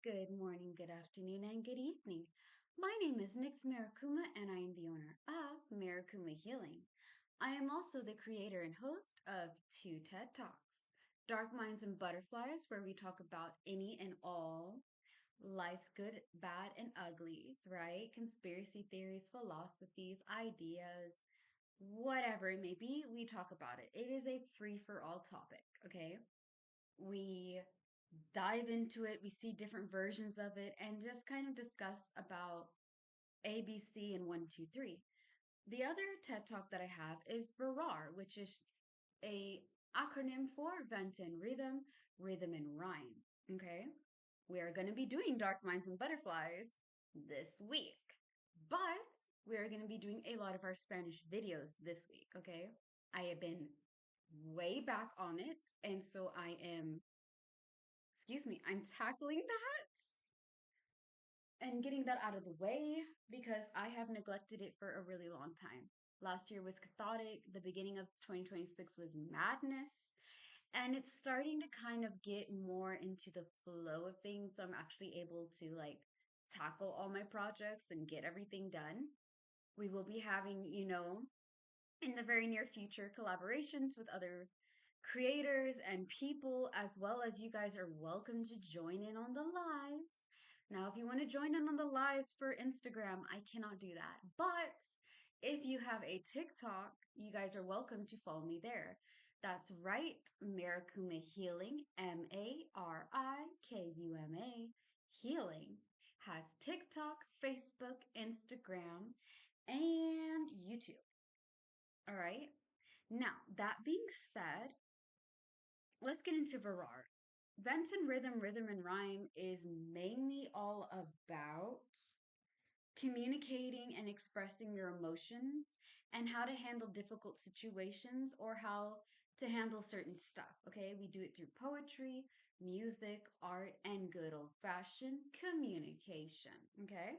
good morning, good afternoon, and good evening. My name is Nix Marikuma, and I am the owner of Marikuma Healing. I am also the creator and host of two TED Talks, Dark Minds and Butterflies, where we talk about any and all life's good, bad, and uglies, right? Conspiracy theories, philosophies, ideas, whatever it may be, we talk about it. It is a free for all topic, okay? We dive into it, we see different versions of it, and just kind of discuss about ABC and 1, 2, 3. The other TED Talk that I have is VARAR, which is a acronym for Vent and Rhythm, Rhythm and Rhyme. Okay, we are going to be doing Dark Minds and Butterflies this week, but we are going to be doing a lot of our Spanish videos this week. Okay, I have been way back on it, and so I'm tackling that and getting that out of the way because I have neglected it for a really long time. Last year was cathartic, the beginning of 2026 was madness, and it's starting to kind of get more into the flow of things. So I'm actually able to like tackle all my projects and get everything done. We will be having, in the very near future, collaborations with other creators and people, as well as you guys are welcome to join in on the lives. Now, if you want to join in on the lives for Instagram, I cannot do that. But if you have a TikTok, you guys are welcome to follow me there. That's right, Marikuma Healing, Marikuma Healing, has TikTok, Facebook, Instagram, and YouTube. All right. Now, that being said, let's get into Varar. Benton Rhythm and Rhyme is mainly all about communicating and expressing your emotions and how to handle difficult situations or how to handle certain stuff. Okay, we do it through poetry, music, art, and good old fashioned communication. Okay,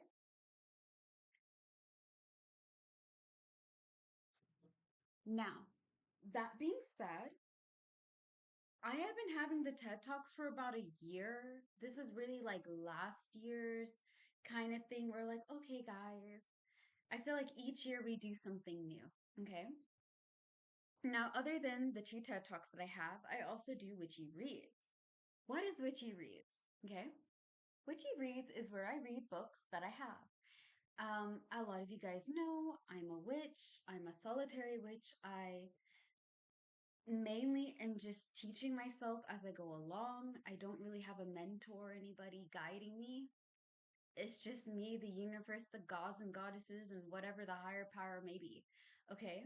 now that being said, I have been having the TED Talks for about a year. This was really like last year's kind of thing. We're like, okay, guys, I feel like each year we do something new. Okay. Now, other than the two TED Talks that I have, I also do Witchy Reads. What is Witchy Reads? Okay. Witchy Reads is where I read books that I have. A lot of you guys know I'm a witch. I'm a solitary witch. I mainly am just teaching myself as I go along. I don't really have a mentor or anybody guiding me. It's just me, the universe, the gods and goddesses, and whatever the higher power may be. Okay.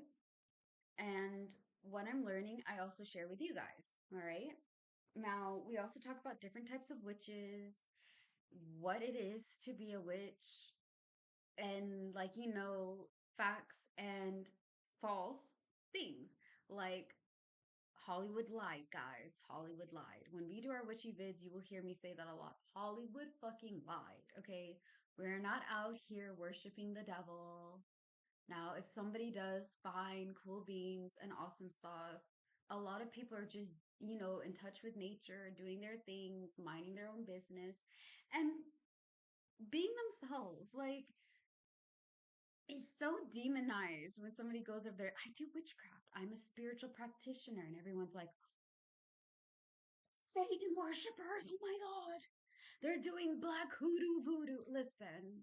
And what I'm learning, I also share with you guys. All right. Now, we also talk about different types of witches, what it is to be a witch, and like, facts and false things. Like Hollywood lied, guys. Hollywood lied. When we do our witchy vids, you will hear me say that a lot. Hollywood fucking lied, okay? We're not out here worshiping the devil. Now, if somebody does find cool beans and awesome sauce, a lot of people are just, in touch with nature, doing their things, minding their own business, and being themselves. Like, it's so demonized when somebody goes over there, I do witchcraft. I'm a spiritual practitioner. And everyone's like, Satan worshippers. Oh my God. They're doing black hoodoo voodoo. Listen,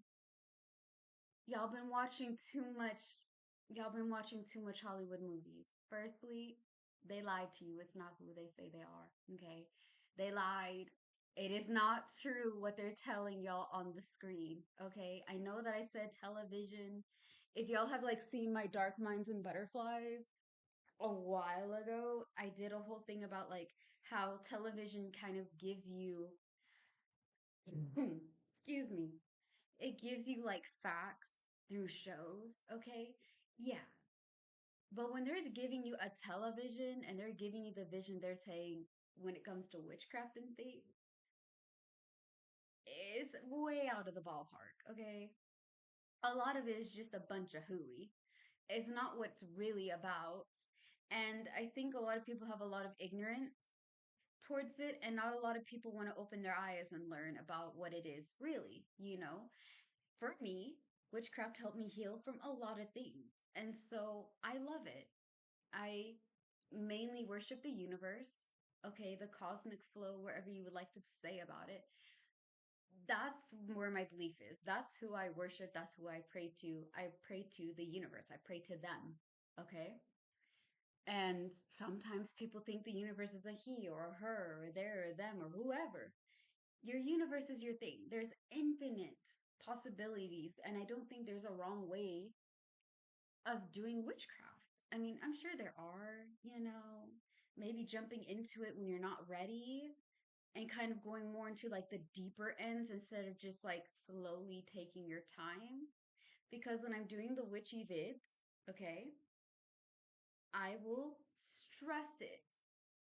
y'all been watching too much. Y'all been watching too much Hollywood movies. Firstly, they lied to you. It's not who they say they are. Okay. They lied. It is not true what they're telling y'all on the screen. Okay. I know that I said television. If y'all have like seen my Dark Minds and Butterflies, a while ago, I did a whole thing about like how television kind of gives you, excuse me, it gives you like facts through shows, okay? Yeah. But when they're giving you a television and they're giving you the vision they're saying when it comes to witchcraft and things, it's way out of the ballpark, okay? A lot of it is just a bunch of hooey. It's not what's really about. And I think a lot of people have a lot of ignorance towards it, and not a lot of people want to open their eyes and learn about what it is really, you know? For me, witchcraft helped me heal from a lot of things. And so I love it. I mainly worship the universe, okay, the cosmic flow, wherever you would like to say about it. That's where my belief is. That's who I worship. That's who I pray to. I pray to the universe. I pray to them, okay? And sometimes people think the universe is a he or a her or there or them or whoever. Your universe is your thing. There's infinite possibilities, and I don't think there's a wrong way of doing witchcraft. I mean, I'm sure there are, maybe jumping into it when you're not ready and kind of going more into like the deeper ends instead of just like slowly taking your time. Because when I'm doing the witchy vids, okay, I will stress it.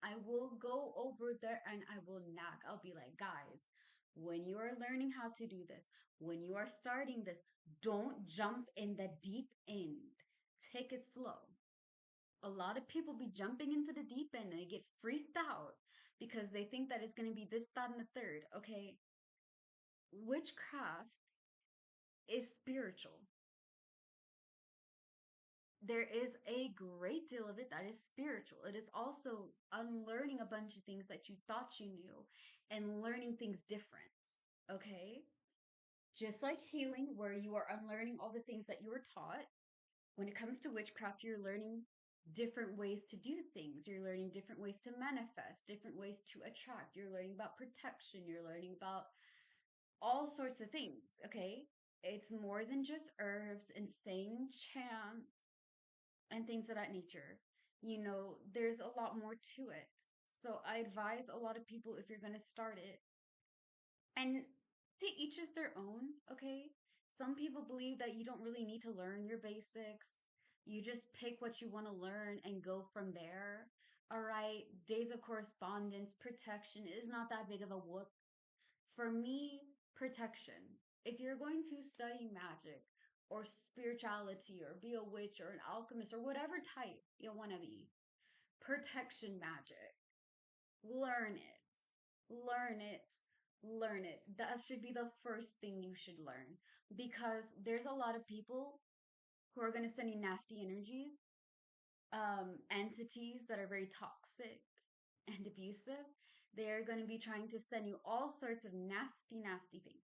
I will go over there and I will nag. I'll be like, guys, when you are learning how to do this, when you are starting this, don't jump in the deep end. Take it slow. A lot of people be jumping into the deep end and they get freaked out because they think that it's going to be this, that, and the third. Okay. Witchcraft is spiritual. There is a great deal of it that is spiritual. It is also unlearning a bunch of things that you thought you knew and learning things different. Okay. Just like healing, where you are unlearning all the things that you were taught, when it comes to witchcraft, you're learning different ways to do things. You're learning different ways to manifest, different ways to attract. You're learning about protection. You're learning about all sorts of things. Okay. It's more than just herbs and saying chants and things of that nature. There's a lot more to it. So I advise a lot of people, if you're going to start it, and to each is their own, okay? Some people believe that you don't really need to learn your basics. You just pick what you want to learn and go from there. All right, days of correspondence, protection is not that big of a whoop. For me, protection. If you're going to study magic or spirituality or be a witch or an alchemist or whatever type you want to be, protection magic, learn it. Learn it. Learn it. That should be the first thing you should learn because there's a lot of people who are going to send you nasty energies, entities that are very toxic and abusive. They are going to be trying to send you all sorts of nasty, nasty things.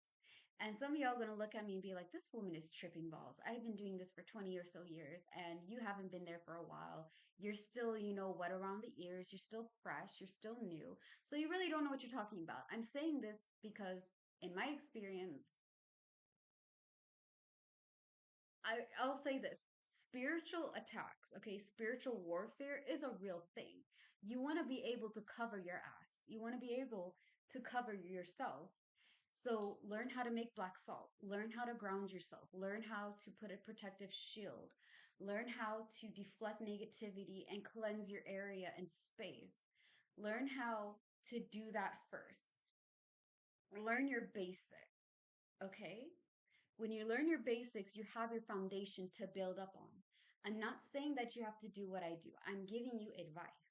And some of y'all are going to look at me and be like, this woman is tripping balls. I've been doing this for 20 or so years, and you haven't been there for a while. You're still, wet around the ears. You're still fresh. You're still new. So you really don't know what you're talking about. I'm saying this because, in my experience, I'll say this: spiritual attacks, okay, spiritual warfare is a real thing. You want to be able to cover your ass. You want to be able to cover yourself. So learn how to make black salt. Learn how to ground yourself. Learn how to put a protective shield. Learn how to deflect negativity and cleanse your area and space. Learn how to do that first. Learn your basic, okay? When you learn your basics, you have your foundation to build up on. I'm not saying that you have to do what I do. I'm giving you advice.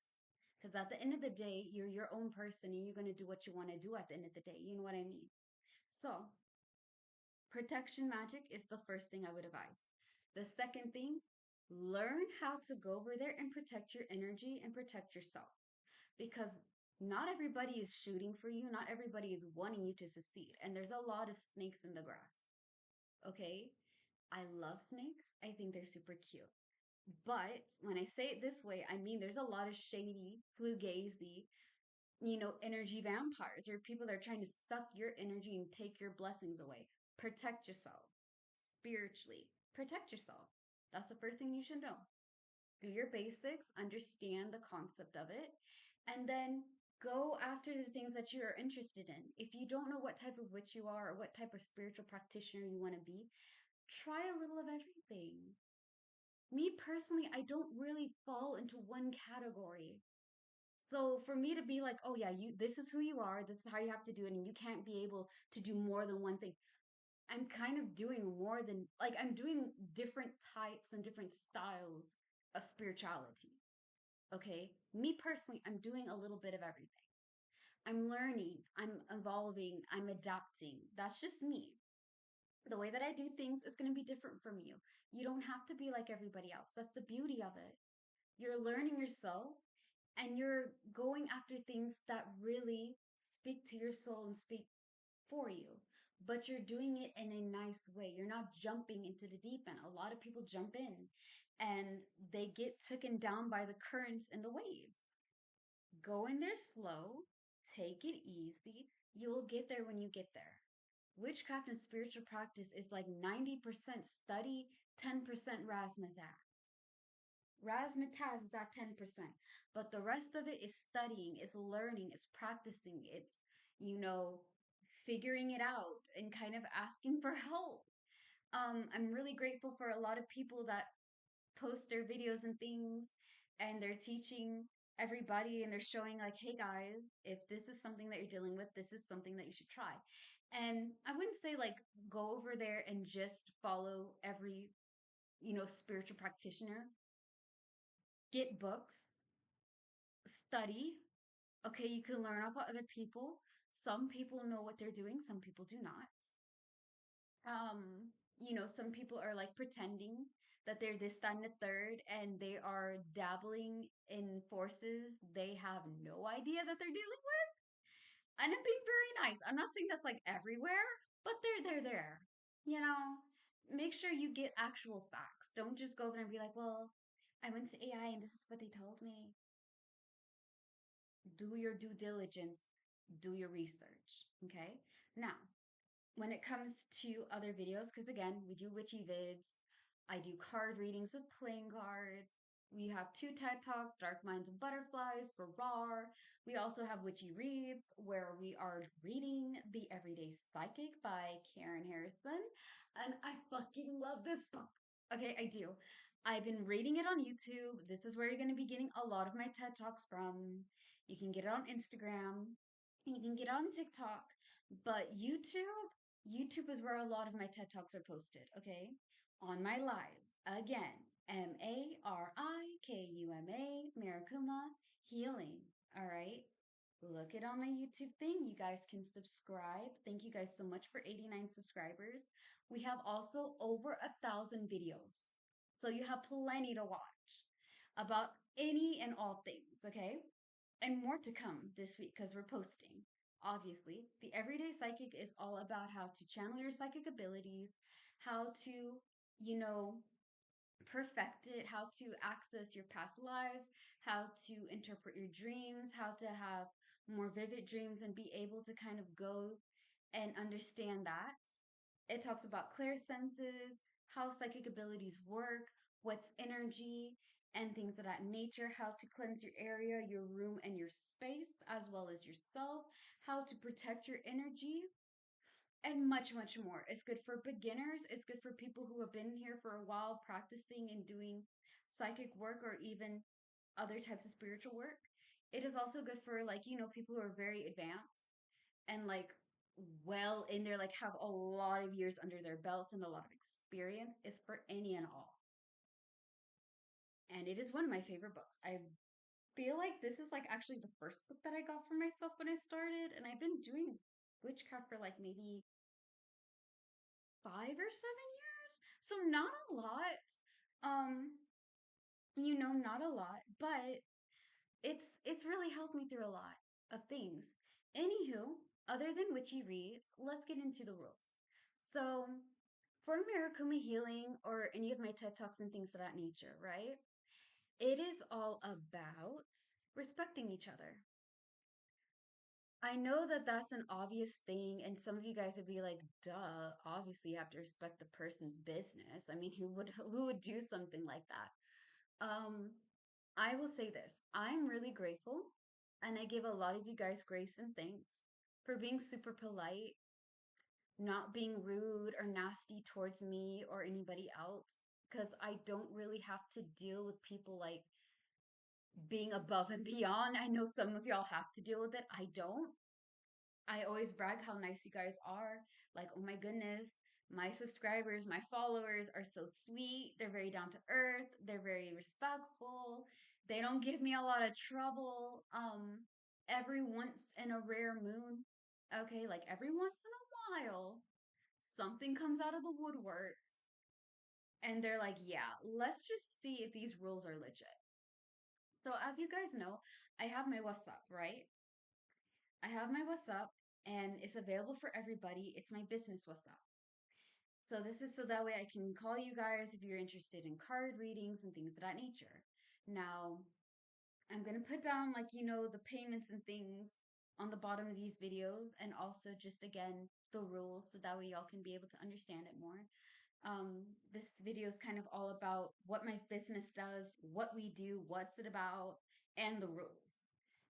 Because at the end of the day, you're your own person and you're going to do what you want to do at the end of the day. You know what I mean? So, protection magic is the first thing I would advise. The second thing, learn how to go over there and protect your energy and protect yourself. Because not everybody is shooting for you, not everybody is wanting you to succeed. And there's a lot of snakes in the grass. Okay? I love snakes. I think they're super cute. But when I say it this way, I mean there's a lot of shady, fugazi, energy vampires or people that are trying to suck your energy and take your blessings away. Protect yourself spiritually. Protect yourself. That's the first thing you should know. Do your basics, understand the concept of it, and then go after the things that you are interested in. If you don't know what type of witch you are or what type of spiritual practitioner you want to be, try a little of everything. Me personally, I don't really fall into one category. So for me to be like, oh yeah, this is who you are, this is how you have to do it, and you can't be able to do more than one thing. I'm kind of doing more than like I'm doing different types and different styles of spirituality. Okay? Me personally, I'm doing a little bit of everything. I'm learning, I'm evolving, I'm adapting. That's just me. The way that I do things is going to be different from you. You don't have to be like everybody else. That's the beauty of it. You're learning yourself and you're going after things that really speak to your soul and speak for you. But you're doing it in a nice way. You're not jumping into the deep end. A lot of people jump in and they get taken down by the currents and the waves. Go in there slow, take it easy. You'll get there when you get there. Witchcraft and spiritual practice is like 90% study, 10% razzmatazz. Razzmatazz is at 10%. But the rest of it is studying, it's learning, it's practicing, it's, you know, figuring it out and kind of asking for help. I'm really grateful for a lot of people that post their videos and things and they're teaching everybody and they're showing like, hey guys, if this is something that you're dealing with, this is something that you should try. And I wouldn't say like go over there and just follow every, spiritual practitioner. Get books, study. Okay, you can learn off of other people. Some people know what they're doing, some people do not. Some people are like pretending that they're this, that, and the third, and they are dabbling in forces they have no idea that they're dealing with. And I'm being very nice. I'm not saying that's like everywhere, but they're there. You know, make sure you get actual facts. Don't just go over and be like, well, I went to AI and this is what they told me. Do your due diligence, do your research. Okay. Now, when it comes to other videos, because again, we do witchy vids, I do card readings with playing cards. We have two TED Talks, Dark Minds and Butterflies for RAR. We also have Witchy Reads, where we are reading The Everyday Psychic by Karen Harrison. And I fucking love this book. Okay, I do. I've been reading it on YouTube. This is where you're going to be getting a lot of my TED Talks from. You can get it on Instagram. You can get it on TikTok. But YouTube is where a lot of my TED Talks are posted, okay? On my lives. Again, Marikuma Healing. All right? Look it on my YouTube thing. You guys can subscribe. Thank you guys so much for 89 subscribers. We have also over 1,000 videos. So you have plenty to watch about any and all things, okay? And more to come this week because we're posting. Obviously, the Everyday Psychic is all about how to channel your psychic abilities, how to, you know, perfect it, how to access your past lives, how to interpret your dreams, how to have more vivid dreams and be able to kind of go and understand that. It talks about clairsenses, how psychic abilities work, what's energy, and things of that nature, how to cleanse your area, your room, and your space, as well as yourself, how to protect your energy, and much, much more. It's good for beginners. It's good for people who have been here for a while practicing and doing psychic work or even other types of spiritual work. It is also good for like, people who are very advanced and like well in there, like have a lot of years under their belts and a lot of experience. It's for any and all. And it is one of my favorite books. I feel like this is like actually the first book that I got for myself when I started, and I've been doing witchcraft for like maybe 5 or 7 years. So not a lot. Um, not a lot, but it's really helped me through a lot of things. Anywho, other than witchy reads, let's get into the rules. So for Marikuma Healing or any of my TED Talks and things of that nature, right? It is all about respecting each other. I know that that's an obvious thing, and some of you guys would be like, "Duh! Obviously, you have to respect the person's business." I mean, who would do something like that? I will say this: I'm really grateful, and I give a lot of you guys grace and thanks for being super polite, not being rude or nasty towards me or anybody else, because I don't really have to deal with people like being above and beyond. I know some of y'all have to deal with it. I don't. I always brag how nice you guys are. Like, oh my goodness, my subscribers, my followers are so sweet. They're very down to earth. They're very respectful. They don't give me a lot of trouble. every once in a rare moon, okay, like every once in a while, something comes out of the woodworks and they're like, yeah, let's just see if these rules are legit. So, as you guys know, I have my WhatsApp, right? I have my WhatsApp and it's available for everybody. It's my business WhatsApp. So, this is so that way I can call you guys if you're interested in card readings and things of that nature. Now, I'm going to put down, like, the payments and things on the bottom of these videos, and also just again the rules so that way y'all can be able to understand it more. This video is kind of all about what my business does, what we do, what's it about, and the rules.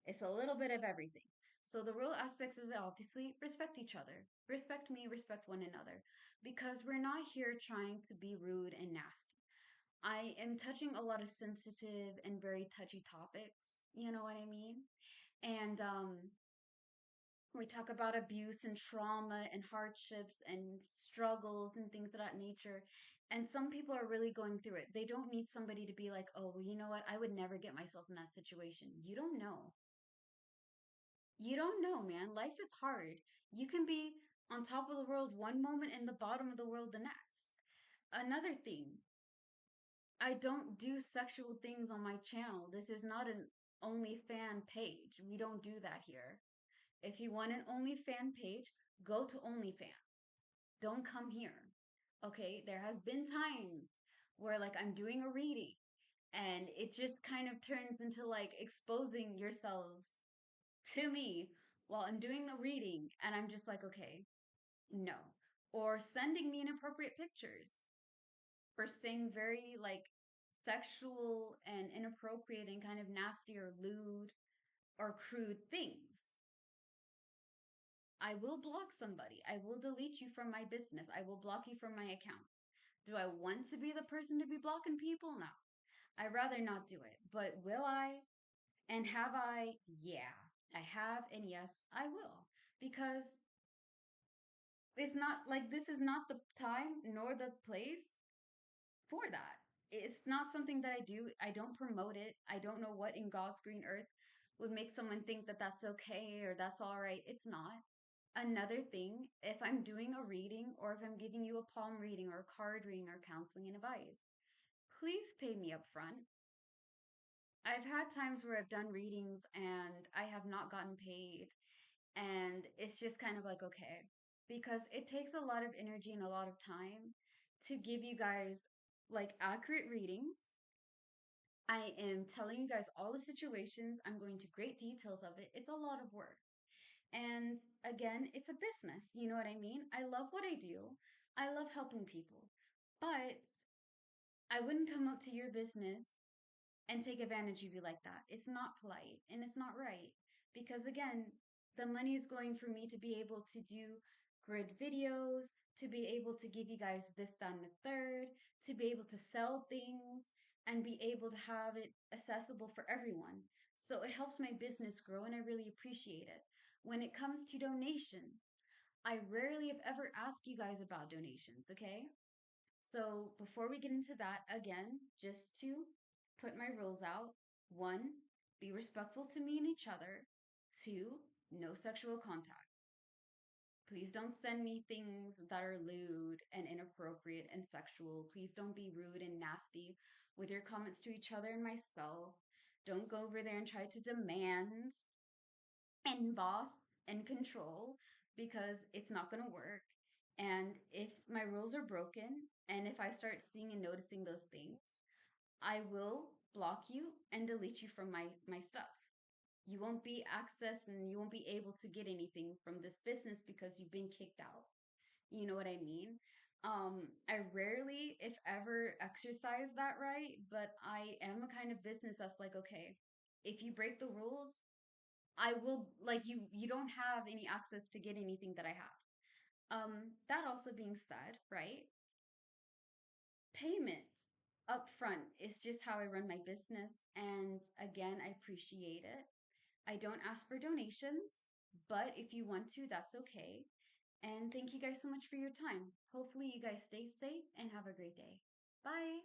It's a little bit of everything. So the rule aspects is obviously respect each other, respect me, respect one another, because we're not here trying to be rude and nasty. I am touching a lot of sensitive and very touchy topics, you know what I mean? And we talk about abuse and trauma and hardships and struggles and things of that nature. And some people are really going through it. They don't need somebody to be like, oh, well, you know what? I would never get myself in that situation. You don't know. You don't know, man. Life is hard. You can be on top of the world one moment and the bottom of the world the next. Another thing, I don't do sexual things on my channel. This is not an OnlyFan page. We don't do that here. If you want an OnlyFan page, go to OnlyFan. Don't come here. Okay? There has been times where like I'm doing a reading and it just kind of turns into like exposing yourselves to me while I'm doing the reading and I'm just like, okay, no. Or sending me inappropriate pictures or saying very like sexual and inappropriate and kind of nasty or lewd or crude things. I will block somebody. I will delete you from my business. I will block you from my account. Do I want to be the person to be blocking people? No. I'd rather not do it. But will I? And have I? Yeah. I have, and yes, I will. Because it's not like this is not the time nor the place for that. It's not something that I do. I don't promote it. I don't know what in God's green earth would make someone think that that's okay or that's all right. It's not. Another thing, if I'm doing a reading or if I'm giving you a palm reading or a card reading or counseling and advice, please pay me up front. I've had times where I've done readings and I have not gotten paid, and it's just kind of like, okay, because it takes a lot of energy and a lot of time to give you guys like accurate readings. I am telling you guys all the situations, I'm going to great details of it. It's a lot of work. And again, it's a business. You know what I mean? I love what I do. I love helping people. But I wouldn't come up to your business and take advantage of you like that. It's not polite and it's not right. Because again, the money is going for me to be able to do grid videos, to be able to give you guys this, that, and the third, to be able to sell things and be able to have it accessible for everyone. So it helps my business grow and I really appreciate it. When it comes to donation, I rarely, if ever, ask you guys about donations, okay? So before we get into that, again, just to put my rules out: one, be respectful to me and each other. Two, no sexual contact. Please don't send me things that are lewd and inappropriate and sexual. Please don't be rude and nasty with your comments to each other and myself. Don't go over there and try to demand and boss and control, because it's not going to work. And if my rules are broken and if I start seeing and noticing those things, I will block you and delete you from my stuff. You won't be access and you won't be able to get anything from this business because you've been kicked out. You know what I mean? I rarely, if ever, exercise that right, but I am a kind of business that's like, okay, if you break the rules, I will, like, you don't have any access to get anything that I have. That also being said, right? Payment up front is just how I run my business. And again, I appreciate it. I don't ask for donations, but if you want to, that's okay. And thank you guys so much for your time. Hopefully, you guys stay safe and have a great day. Bye.